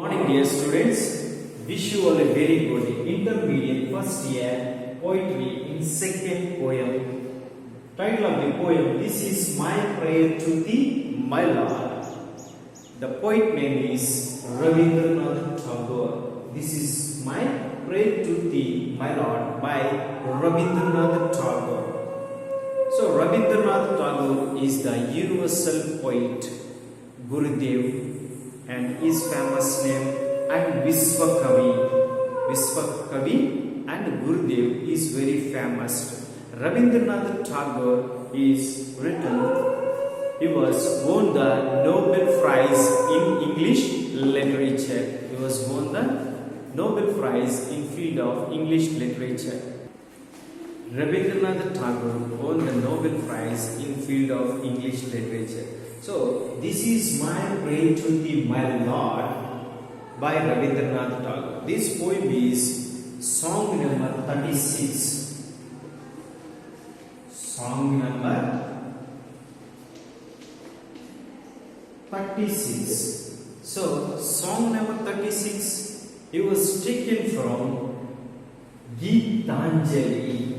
Morning dear students, wish you all a very good intermediate first year poetry in second poem. Title of the poem, This is my prayer to thee, my Lord. The poet name is Rabindranath Tagore. This is my prayer to thee, my Lord by Rabindranath Tagore. So Rabindranath Tagore is the universal poet, Gurudev, and his famous name and Vishwakavi and Gurudev is very famous. Rabindranath Tagore is written, he was won the Nobel Prize in English literature. He was won the Nobel Prize in field of English literature. Rabindranath Tagore won the Nobel Prize in field of English literature. So, this is my prayer to thee, my Lord, by Rabindranath Tagore. This poem is song number 36. Song number 36. So, song number 36, it was taken from Geetanjali.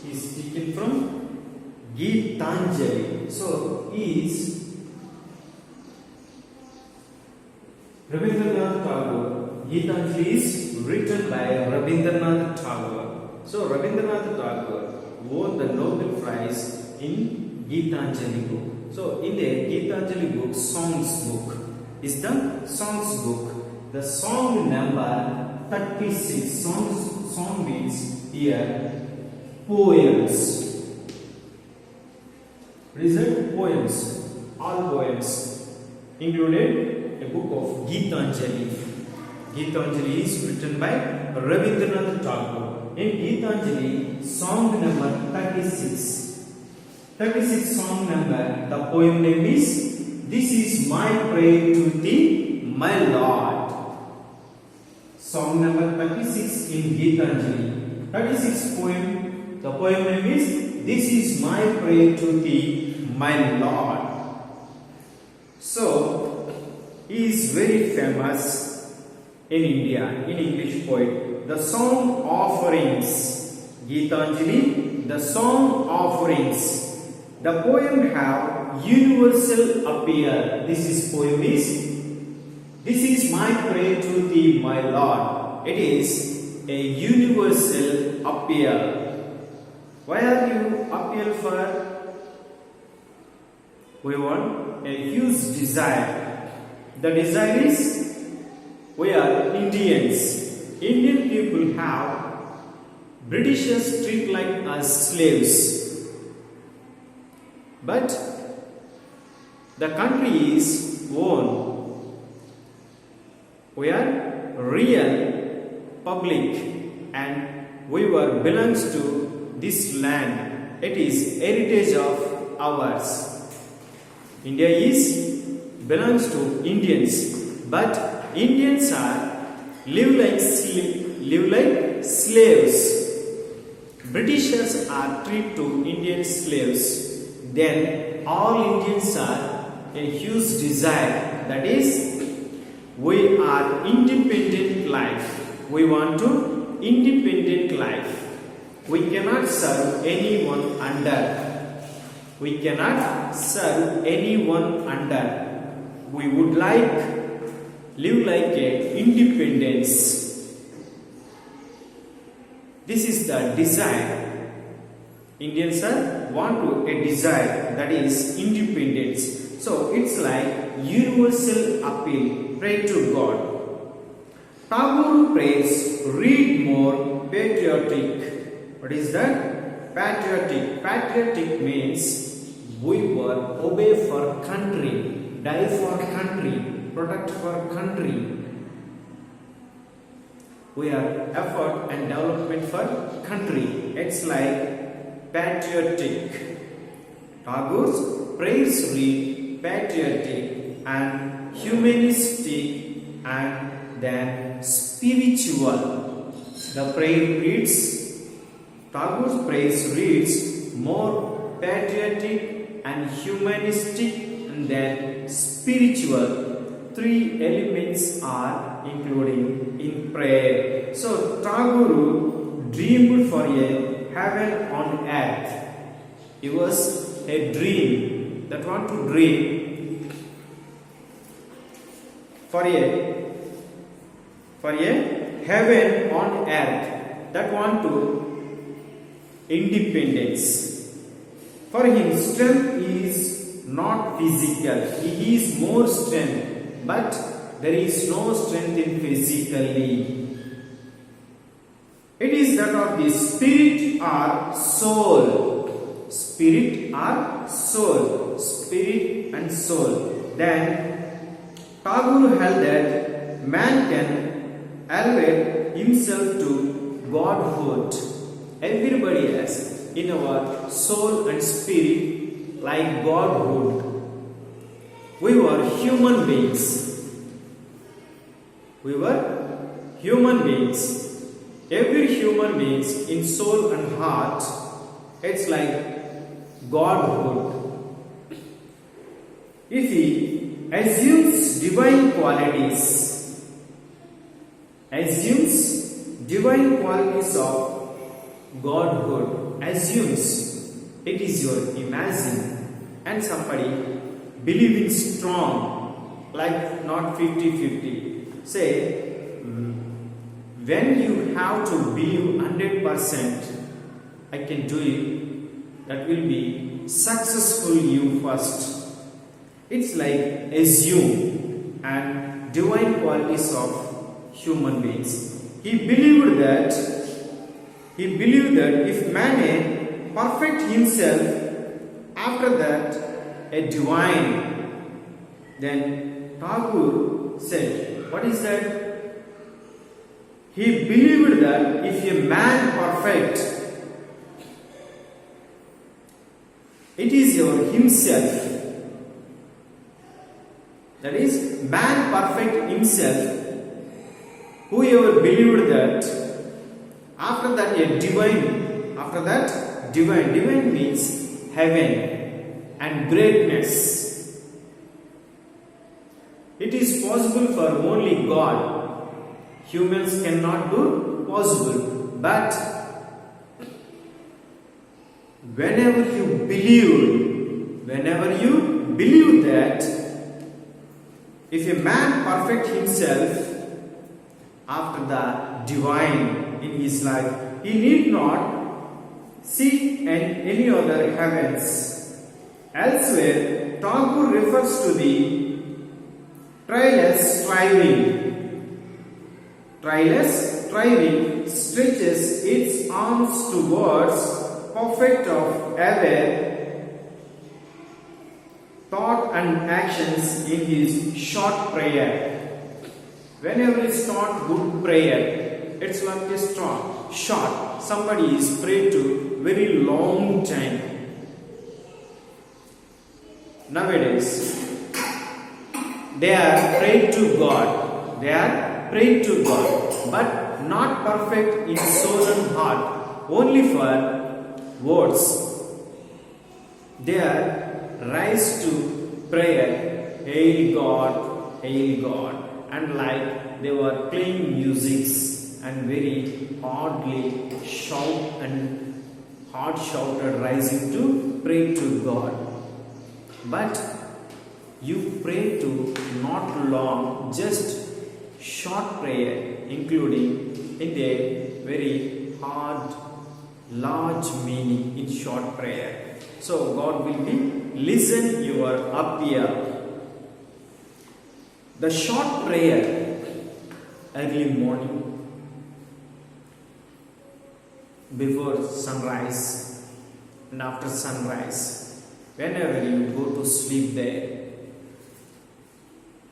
Is taken from Geetanjali. So, is Rabindranath Tagore. Geetanjali is written by Rabindranath Tagore. So, Rabindranath Tagore won the Nobel Prize in Geetanjali book. So, in the Geetanjali book, songs book is the songs book. The song number 36. Song means here poems. Result poems. All poems included a book of Geetanjali. Geetanjali is written by Rabindranath Tagore. In Geetanjali, song number 36. 36 song number, the poem name is This is my prayer to thee, my Lord. Song number 36 in Geetanjali. 36 poem. The poem name is This is my prayer to thee, my Lord. So, he is very famous in India, in English poet. The song offerings, Geetanjali, the song offerings. The poem have universal appeal. This is my prayer to thee, my Lord. It is a universal appeal. Why are you appeal for? We want a huge desire. The desire is, we are Indians. Indian people have Britishers treat like us slaves. But the country is own. We are real public and we were belongs to this land. It is heritage of ours. India is belongs to Indians, but Indians are live like slaves. Britishers are treated to Indian slaves. Then all Indians are a huge desire, that is, we are independent life. We want to independent life. We cannot serve anyone under. We cannot serve anyone under. We would like live like a independence. This is the desire. Indians want to a desire, that is independence. So it's like universal appeal. Pray to God. Tagore prays, read more patriotic. What is that? Patriotic. Patriotic means we were obey for country, die for country, protect for country. We are effort and development for country. It's like patriotic. Tagore's prayers read patriotic and humanistic and then spiritual. The prayer reads, Tagore's praise reads more patriotic and humanistic and then spiritual. Three elements are including in prayer. So Tagore dreamed for a heaven on earth. It was a dream that want to dream for a heaven on earth, that want to independence. For him, strength is not physical. He is more strength, but there is no strength in physically. It is that of the spirit or soul. Spirit or soul. Spirit and soul. Then Tagore held that man can elevate himself to Godhood. Everybody has in our soul and spirit like Godhood. We were human beings. We were human beings. Every human beings in soul and heart, it's like Godhood. If he assumes divine qualities, of Godhood, assumes, it is your imagine, and somebody believing strong, like not 50-50. Say, when you have to believe 100%, I can do it, that will be successful you first. It's like assume and divine qualities of human beings. He believed that if man perfect himself, after that a divine, then Tagore said, what is that? He believed that if a man perfect, it is your himself. That is, man perfect himself. Whoever believed that, after that a divine means heaven and greatness. It is possible for only God. Humans cannot do possible. But whenever you believe that if a man perfect himself after the divine in his life, he need not seek any other heavens. Elsewhere, Tagore refers to the tireless striving. Tireless striving stretches its arms towards perfect of ever thought and actions in his short prayer. Whenever you start good prayer, it's like a short. Somebody is praying to very long time. Nowadays, they are praying to God. But not perfect in soul and heart. Only for words. They are raised to prayer, Hail God, Hail God. And like they were playing music and very hardly shout and hard shouted rising to pray to God. But you pray to not long, just short prayer, including in a very hard, large meaning in short prayer. So God will be listen your appeal. The short prayer early morning before sunrise and after sunrise, whenever you go to sleep there,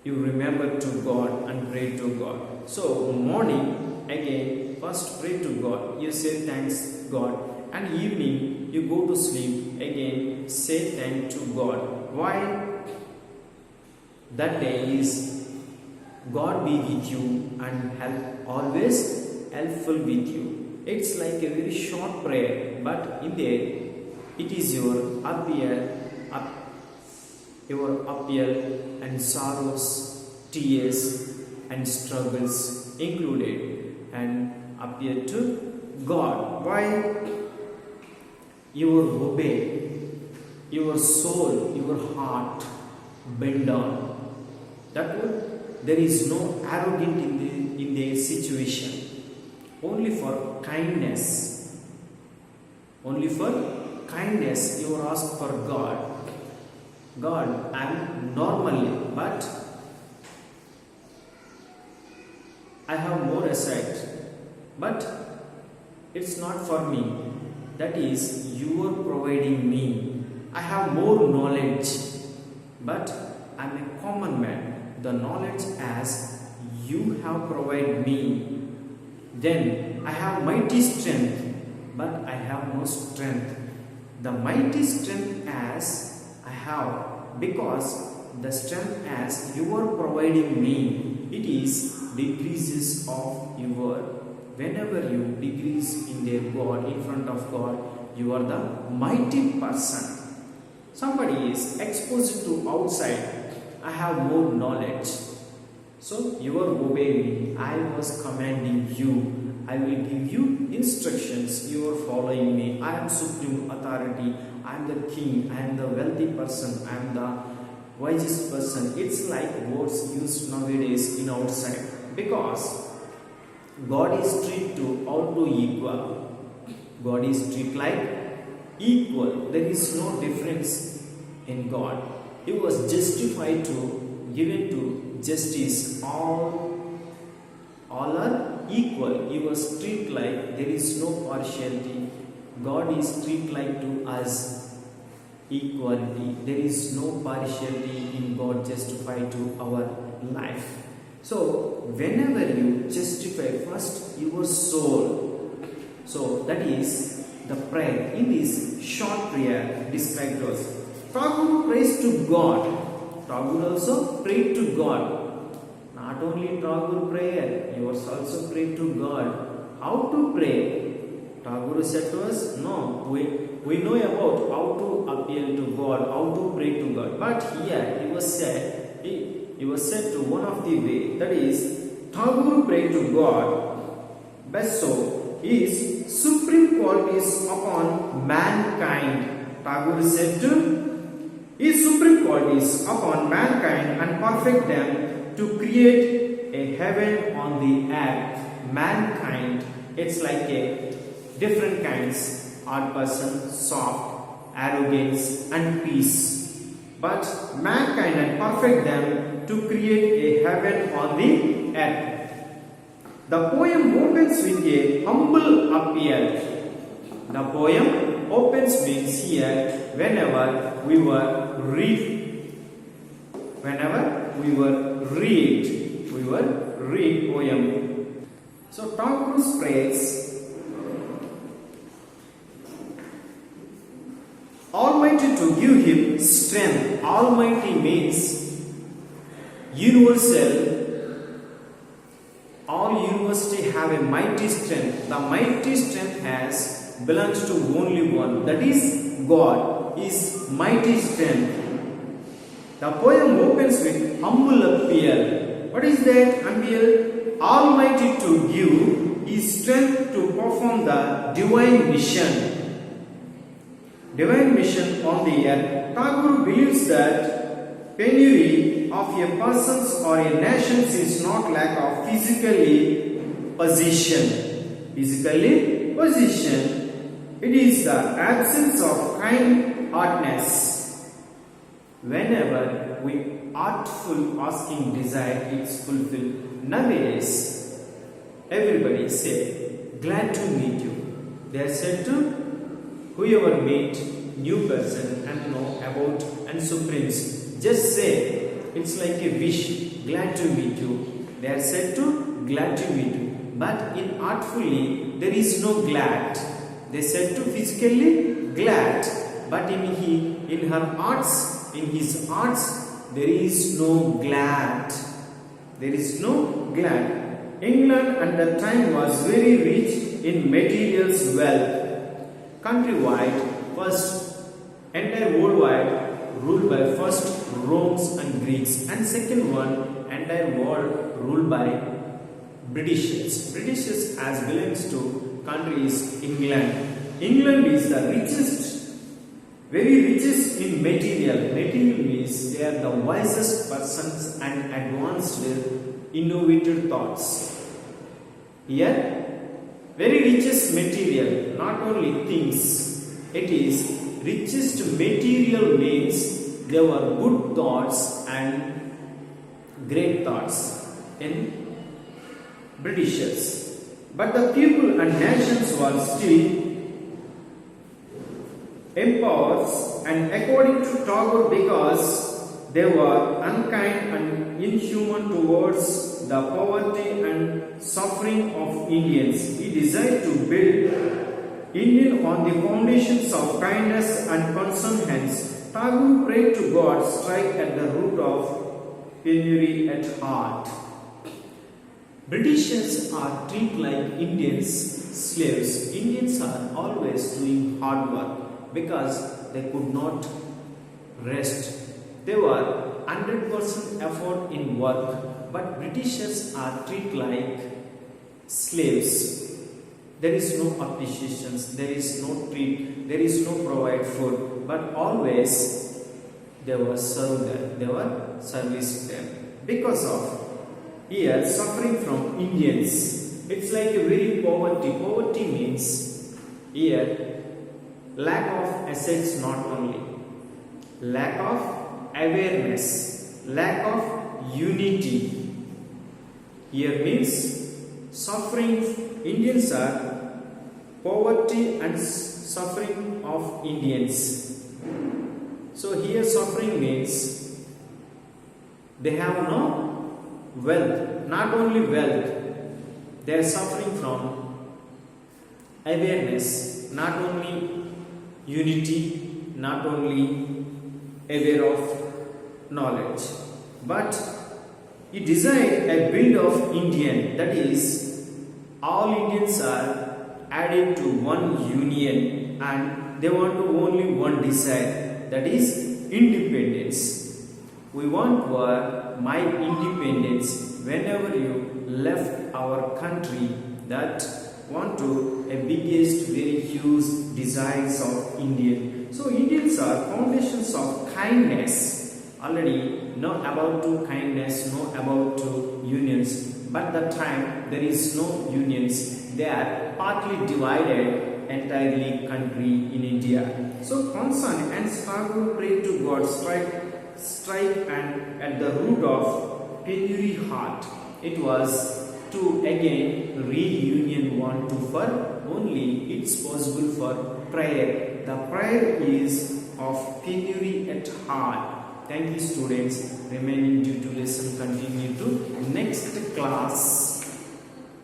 you remember to God and pray to God. So morning again, first pray to God, you say thanks God, and evening you go to sleep again, say thanks to God. Why? That day is God be with you and always helpful with you. It's like a very short prayer, but in there it is your appeal up, your appeal and sorrows, tears and struggles included, and appear to God. Why? You will obey, your soul, your heart bend down. That would, there is no arrogant in the situation. Only for kindness. Only for kindness you are asked for God. God, I am normally, but I have more aside. But it's not for me. That is, you are providing me. I have more knowledge, but I am a common man. The knowledge as you have provided me. Then I have mighty strength, but I have no strength. The mighty strength as I have, because the strength as you are providing me, it is decreases of your. Whenever you decrease in their God, in front of God, you are the mighty person. Somebody is exposed to outside. I have more knowledge. So you are obeying me. I was commanding you. I will give you instructions. You are following me. I am supreme authority. I am the king. I am the wealthy person. I am the wisest person. It's like words used nowadays in outside. Because God is treated to all to equal. God is treated like equal. There is no difference in God. He was justified to, given to justice. All are equal. He was treated like there is no partiality. God is treated like to us equality. There is no partiality in God justified to our life. So whenever you justify first your soul, so that is the prayer. In this short prayer described us, Tagore prays to God. Tagore also prayed to God. Not only Tagore prayer, yours also pray to God. How to pray? Tagore said to us, no, we know about how to appeal to God, how to pray to God. But here he was said to one of the way, that is, Tagore prayed to God. Best so, his supreme qualities upon mankind. Tagore said to his supreme qualities upon mankind and perfect them to create a heaven on the earth. Mankind, it's like a different kinds, hard person, soft, arrogance and peace. But mankind and perfect them to create a heaven on the earth. The poem opens with a humble appeal. The poem opens means here whenever we read poem. So Tagore's praise Almighty to give him strength. Almighty means universal. All university have a mighty strength. The mighty strength belongs to only one, that is God. Is mighty strength. The poem opens with humble appeal. What is that appeal? Almighty to give his strength to perform the divine mission. Divine mission on the earth. Tagore believes that penury of a person's or a nation's is not lack of physically position. Physically position. It is the absence of kind-heartedness. Whenever we artful asking desire, it's fulfilled. Nowadays, everybody say, glad to meet you. They are said to whoever meet new person and know about and supremes, just say, it's like a wish, glad to meet you. They are said to glad to meet you. But in artfully, there is no glad. They said to physically glad, but in his arts, there is no glad. There is no glad. England at that time was very rich in materials wealth. Countrywide, first, entire worldwide, ruled by first Romans and Greeks, and second one entire world ruled by Britishers. Britishers as belongs to country is England. England is the richest, very richest in material. Material means they are the wisest persons and advanced innovative thoughts. Here, very richest material, not only things. It is richest material means there were good thoughts and great thoughts in Britishers. But the people and nations were still empowered, and according to Tagore, because they were unkind and inhuman towards the poverty and suffering of Indians, he decided to build Indian on the foundations of kindness and concern. Hence, Tagore prayed to God, strike at the root of penury at heart. Britishers are treated like Indians slaves. Indians are always doing hard work because they could not rest. They were 100% effort in work, but Britishers are treated like slaves. There is no appreciation, there is no treat, there is no provide food, but always they were served them, they were serviced them. Because of here suffering from Indians, it's like a very poverty. Poverty means here lack of assets, not only lack of awareness, lack of unity. Here means suffering. Indians are poverty and suffering of Indians. So here suffering means they have no wealth, not only wealth, they are suffering from awareness, not only unity, not only aware of knowledge, but he designed a build of Indian, that is all Indians are added to one union and they want to only one desire, that is independence. We want my independence. Whenever you left our country, that want to a biggest, very huge desires of Indian. So Indians are foundations of kindness. Already know about to kindness, know about to unions. But the time there is no unions, they are partly divided entirely country in India. So concern and Tagore prayed to God, strike and at the root of penury heart. It was to again reunion want to for only it's possible for prayer. The prayer is of penury at heart. Thank you students. Remaining due to lesson continue to next class.